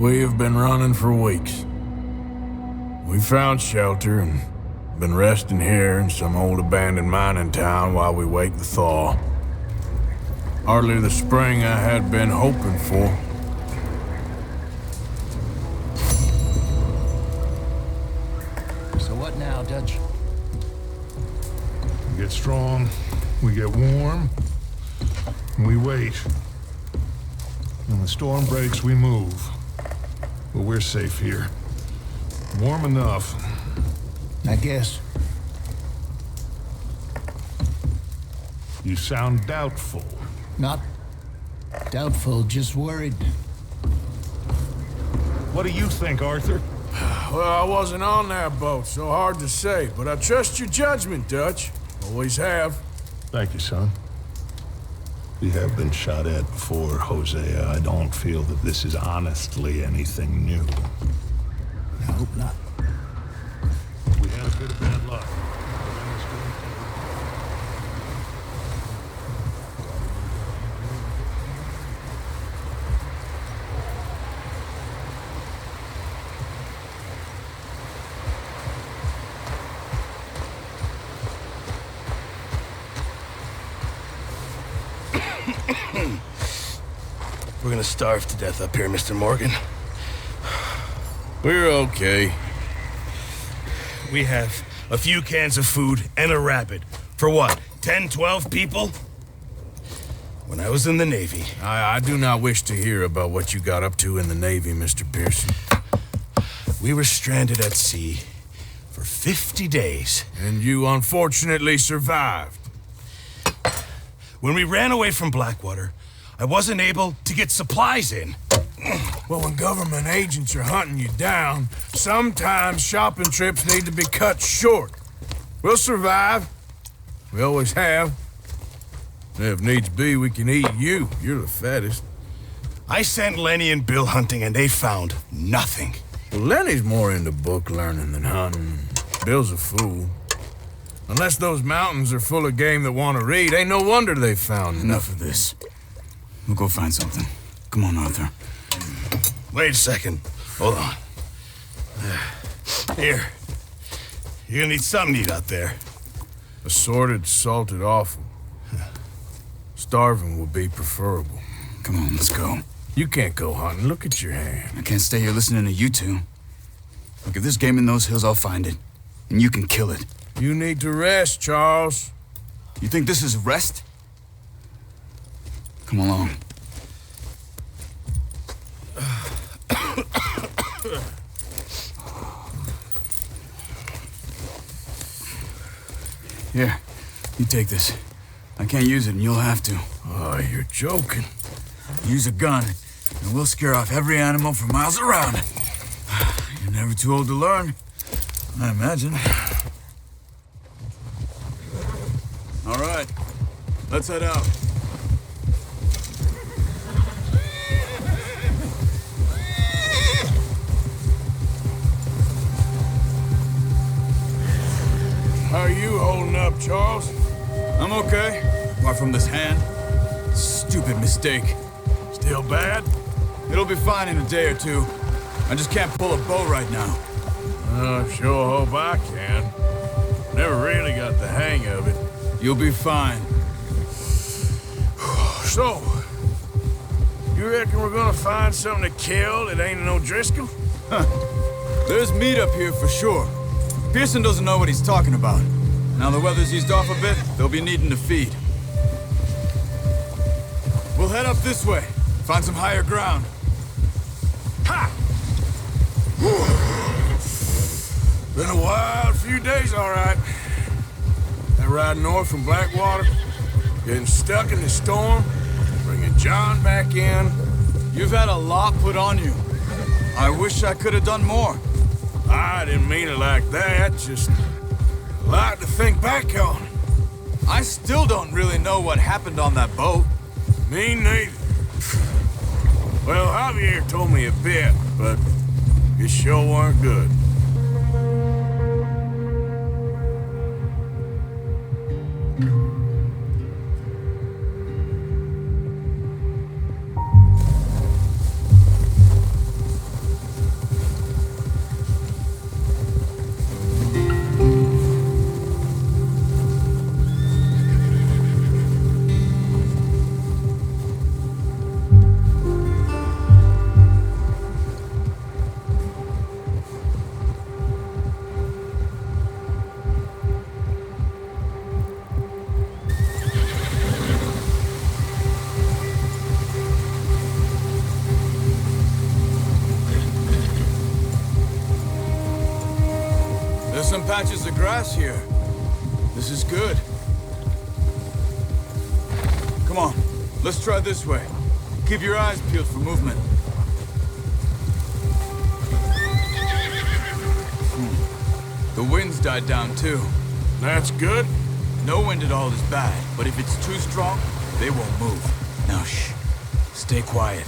We have been running for weeks. We found shelter and been resting here in some old abandoned mining town while we wait the thaw. Hardly the spring I had been hoping for. So what now, Dutch? We get strong, we get warm, and we wait. When the storm breaks, we move. But we're safe here. Warm enough. I guess. You sound doubtful. Not doubtful, just worried. What do you think, Arthur? Well, I wasn't on that boat, so hard to say, but I trust your judgment, Dutch. Always have. Thank you, son. We have been shot at before, Hosea. I don't feel that this is honestly anything new. I hope not. We had a bit of bad luck. We're gonna starve to death up here, Mr. Morgan. We're okay. We have a few cans of food and a rabbit. For what, 10, 12 people? When I was in the Navy... I do not wish to hear about what you got up to in the Navy, Mr. Pearson. We were stranded at sea for 50 days. And you unfortunately survived. When we ran away from Blackwater, I wasn't able to get supplies in. Well, when government agents are hunting you down, sometimes shopping trips need to be cut short. We'll survive. We always have. And if needs be, we can eat you. You're the fattest. I sent Lenny and Bill hunting, and they found nothing. Well, Lenny's more into book learning than hunting. Bill's a fool. Unless those mountains are full of game that want to read, ain't no wonder they found Enough of this. We'll go find something. Come on, Arthur. Wait a second. Hold on. Here. You're gonna need something to eat out there. Assorted, salted offal. Starving would be preferable. Come on, let's go. You can't go hunting. Look at your hand. I can't stay here listening to you two. Look, if there's game in those hills, I'll find it. And you can kill it. You need to rest, Charles. You think this is rest? Come along. Here, you take this. I can't use it, and you'll have to. Oh, you're joking. Use a gun, and we'll scare off every animal for miles around. You're never too old to learn, I imagine. All right, let's head out. How are you holding up, Charles? I'm okay, apart from this hand. Stupid mistake. Still bad? It'll be fine in a day or two. I just can't pull a bow right now. I sure hope I can. Never really got the hang of it. You'll be fine. So, you reckon we're gonna find something to kill that ain't no Driscoll? There's meat up here for sure. Pearson doesn't know what he's talking about. Now the weather's eased off a bit, they'll be needing to feed. We'll head up this way, find some higher ground. Ha! Been a wild few days, all right. That ride north from Blackwater, getting stuck in the storm, bringing John back in. You've had a lot put on you. I wish I could have done more. I didn't mean it like that, just a lot to think back on. I still don't really know what happened on that boat. Me neither. Well, Javier told me a bit, but it sure weren't good. some patches of grass here. This is good. Come on, let's try this way. Keep your eyes peeled for movement. The wind's died down too. That's good. No wind at all is bad, but if it's too strong, they won't move. Now shh. Stay quiet.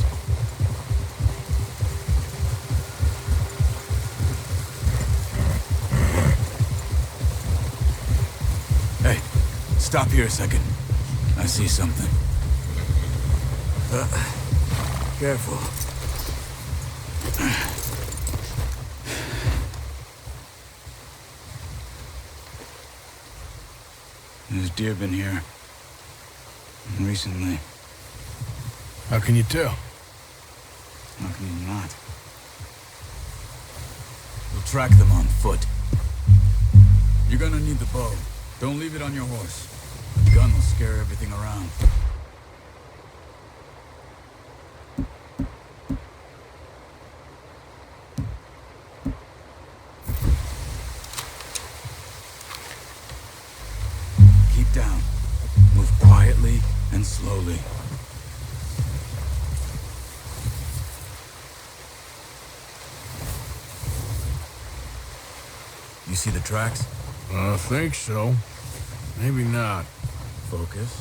Hey, stop here a second. I see something. Careful. There's deer been here. Recently. How can you tell? How can you not? We'll track them on foot. You're gonna need the bow. Don't leave it on your horse. The gun will scare everything around. Keep down. Move quietly and slowly. You see the tracks? I think so. Maybe not. Focus.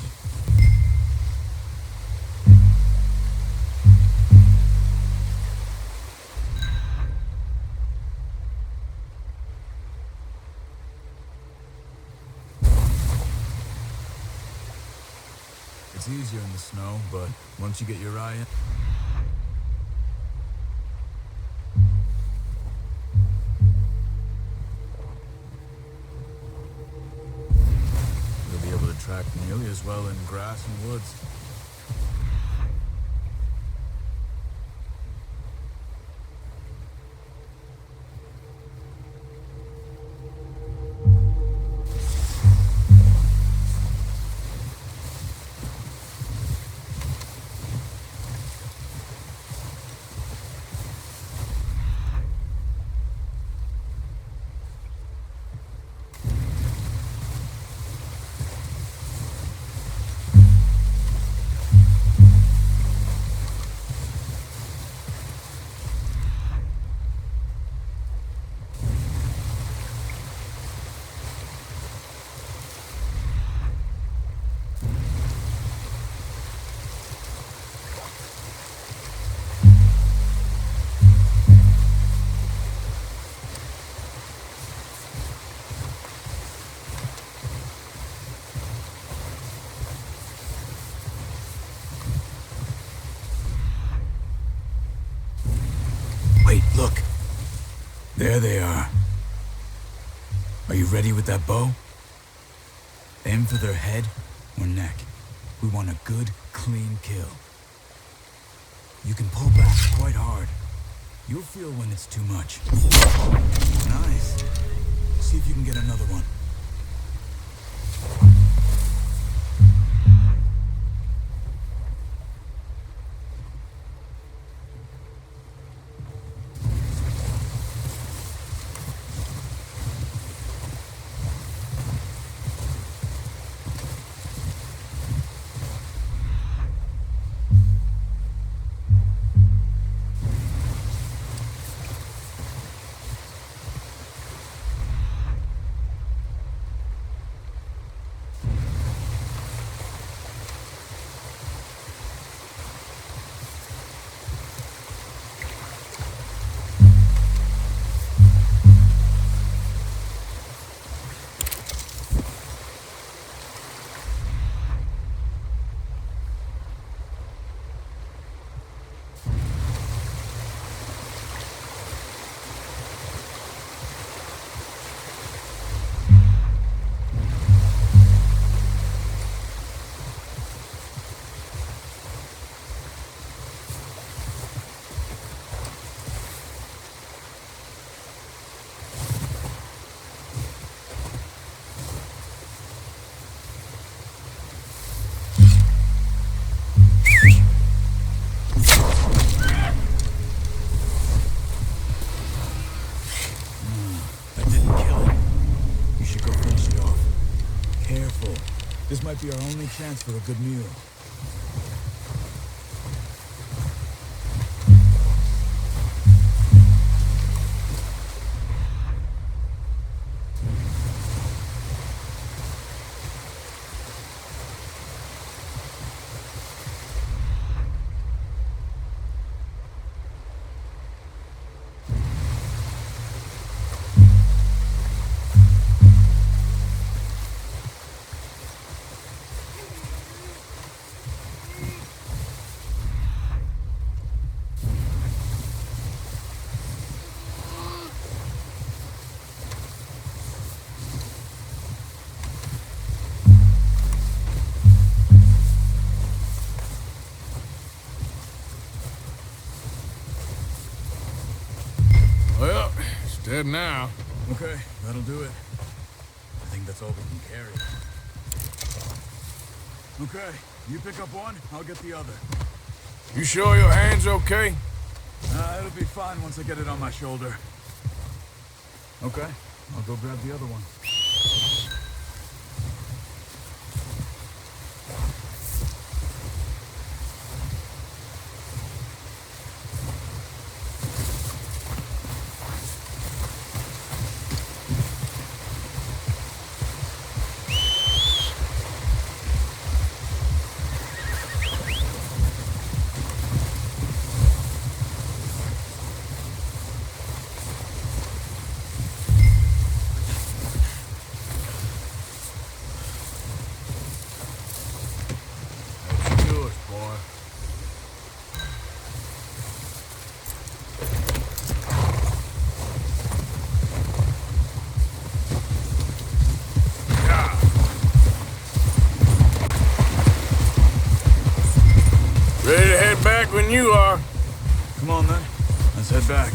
It's easier in the snow, but once you get your eye in... you'll be able to track nearly as well in grass and woods. Wait, look. There they are. Are you ready with that bow? Aim for their head or neck. We want a good, clean kill. You can pull back quite hard. You'll feel when it's too much. Nice. See if you can get another one. might be our only chance for a good meal. Well, it's dead now. Okay, that'll do it. I think that's all we can carry. Okay, you pick up one, I'll get the other. You sure your hand's okay? It'll be fine once I get it on my shoulder. Okay, I'll go grab the other one. That's yours, boy. Yeah. Ready to head back when you are. Come on then, let's head back.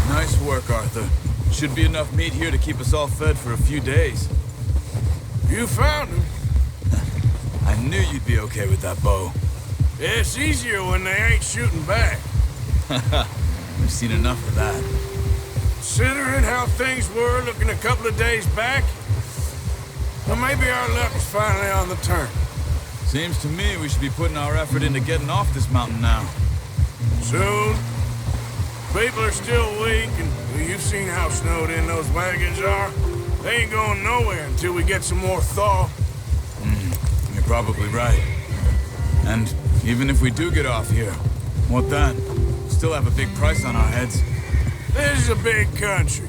Nice work, Arthur. Should be enough meat here to keep us all fed for a few days. You found him. I knew you'd be okay with that bow. It's easier when they ain't shooting back. We've seen enough of that. Considering how things were looking a couple of days back, well, maybe our luck is finally on the turn. Seems to me we should be putting our effort into getting off this mountain now. Soon. People are still weak, and well, you've seen how snowed in those wagons are. They ain't going nowhere until we get some more thaw. You're probably right. And even if we do get off here, what then? Still have a big price on our heads. This is a big country.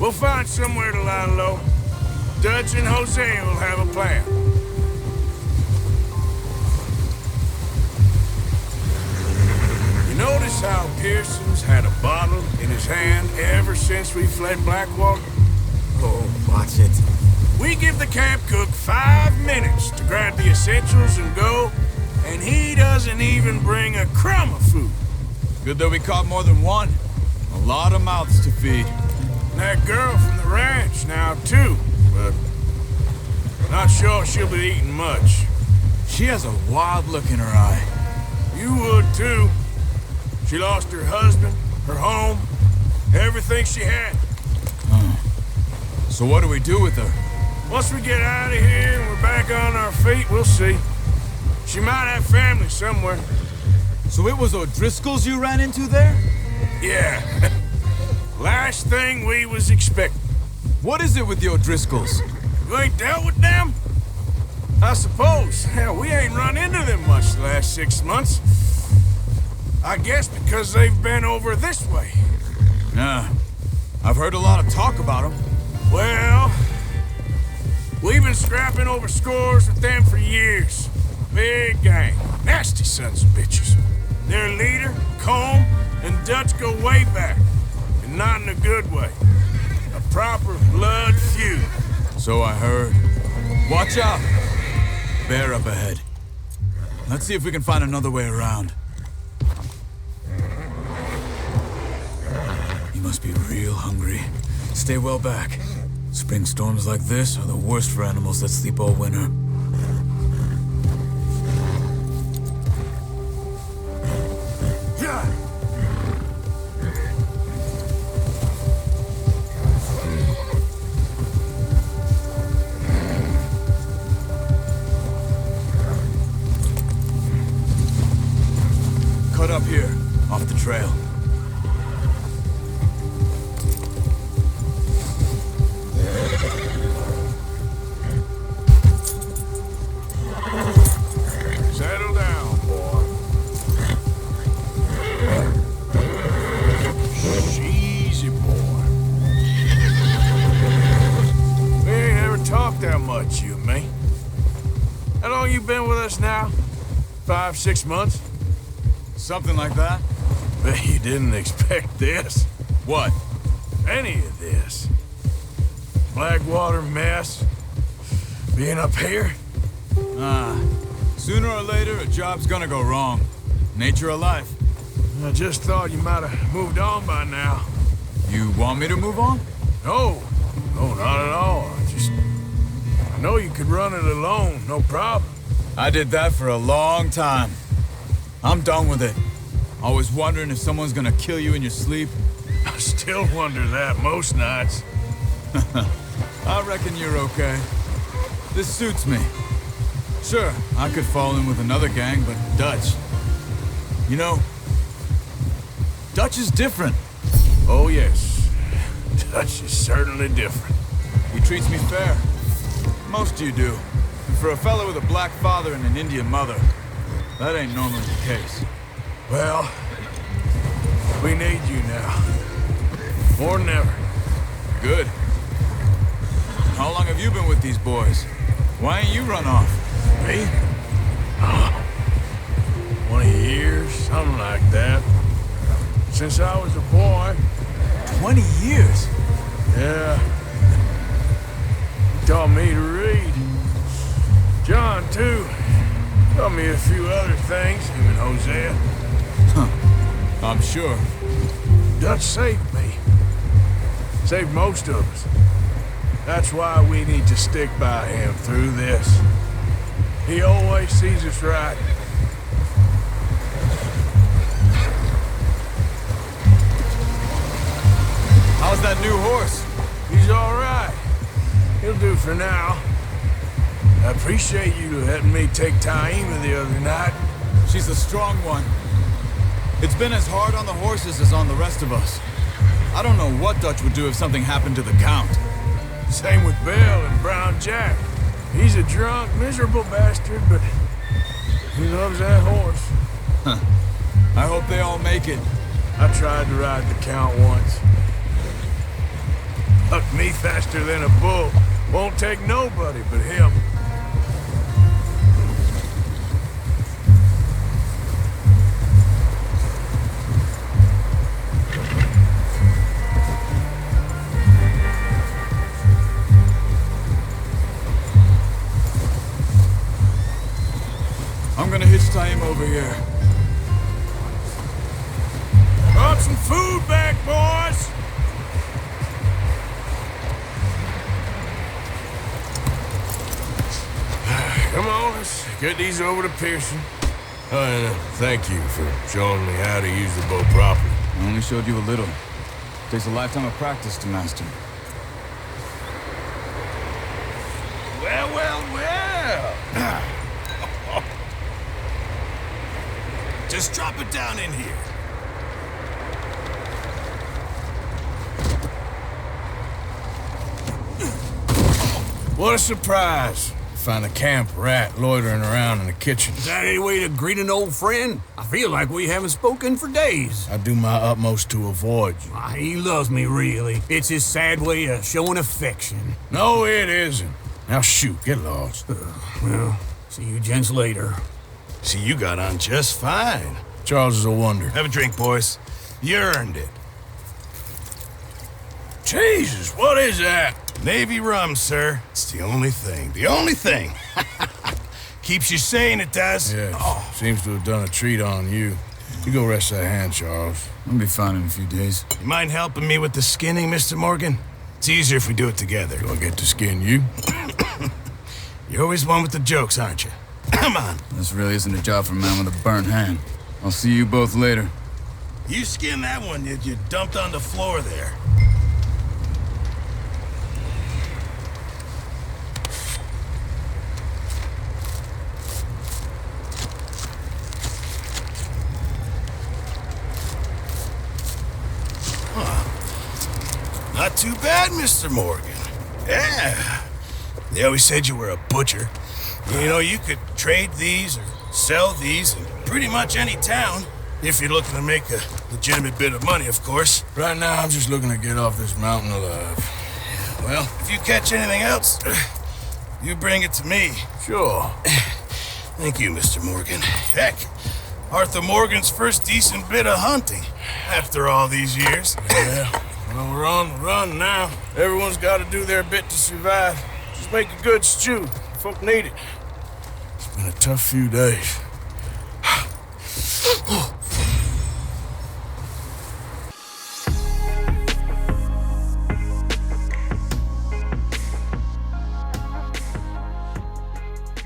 We'll find somewhere to lie low. Dutch and Jose will have a plan. You notice how Pearson's had a bottle in his hand ever since we fled Blackwater? Oh, watch it. We give the camp cook 5 minutes to grab the essentials and go, and he doesn't even bring a crumb of food. Good that we caught more than one. A lot of mouths to feed. And that girl from the ranch now, too, but not sure she'll be eating much. She has a wild look in her eye. You would, too. She lost her husband, her home, everything she had. So what do we do with her? Once we get out of here and we're back on our feet, we'll see. She might have family somewhere. So it was O'Driscoll's you ran into there? Yeah. Last thing we was expecting. What is it with the O'Driscolls? You ain't dealt with them? I suppose. Hell, we ain't run into them much the last 6 months. I guess because they've been over this way. Yeah. I've heard a lot of talk about them. Well, we've been scrapping over scores with them for years. Big gang. Nasty sons of bitches. Their leader, Combe, and Dutch go way back. And not in a good way. A proper blood feud. So I heard. Watch out! Bear up ahead. Let's see if we can find another way around. You must be real hungry. Stay well back. Spring storms like this are the worst for animals that sleep all winter. the trail. Settle down, boy. Easy, boy. We ain't ever talked that much, you and me. How long you been with us now? 5, 6 months? Something like that? Bet you didn't expect this. What? Any of this. Blackwater mess. Being up here. Sooner or later, a job's gonna go wrong. Nature of life. I just thought you might have moved on by now. You want me to move on? No. No, not at all. I know you could run it alone, no problem. I did that for a long time. I'm done with it. Always wondering if someone's gonna kill you in your sleep. I still wonder that most nights. I reckon you're okay. This suits me. Sure, I could fall in with another gang, but Dutch... You know, Dutch is different. Oh, yes. Dutch is certainly different. He treats me fair. Most of you do. And for a fella with a black father and an Indian mother, that ain't normally the case. Well, we need you now. More than ever. Good. How long have you been with these boys? Why ain't you run off? Me? 20 years, something like that. Since I was a boy. 20 years? Yeah. He taught me to read. John, too. Taught me a few other things, him and Hosea. I'm sure. Dutch saved me. Saved most of us. That's why we need to stick by him through this. He always sees us right. How's that new horse? He's all right. He'll do for now. I appreciate you letting me take Taima the other night. She's a strong one. It's been as hard on the horses as on the rest of us. I don't know what Dutch would do if something happened to the Count. Same with Bill and Brown Jack. He's a drunk, miserable bastard, but he loves that horse. I hope they all make it. I tried to ride the Count once. Hucked me faster than a bull. Won't take nobody but him. I'm gonna hitch Taima over here. Brought some food back, boys! Come on, let's get these over to Pearson. Oh, and thank you for showing me how to use the bow properly. I only showed you a little. Takes a lifetime of practice to master. Well, well, well! Just drop it down in here. What a surprise. Find a camp rat loitering around in the kitchen. Is that any way to greet an old friend? I feel like we haven't spoken for days. I do my utmost to avoid you. He loves me, really. It's his sad way of showing affection. No, it isn't. Now shoot, get lost. Well, see you gents later. See, you got on just fine. Charles is a wonder. Have a drink, boys. You earned it. Jesus, what is that? Navy rum, sir. It's the only thing. The only thing. Keeps you sane, it does. Yes, seems to have done a treat on you. You go rest that hand, Charles. I'll be fine in a few days. You mind helping me with the skinning, Mr. Morgan? It's easier if we do it together. Do I get to skin you? You're always one with the jokes, aren't you? Come on. This really isn't a job for a man with a burnt hand. I'll see you both later. You skinned that one you dumped on the floor there. too bad, Mr. Morgan. Yeah. They always said you were a butcher. You know, you could trade these or sell these in pretty much any town. If you're looking to make a legitimate bit of money, of course. Right now, I'm just looking to get off this mountain alive. Well, if you catch anything else, you bring it to me. Sure. Thank you, Mr. Morgan. Heck, Arthur Morgan's first decent bit of hunting after all these years. Yeah, well, we're on the run now. Everyone's got to do their bit to survive. Just make a good stew. Folk need it. It's been a tough few days.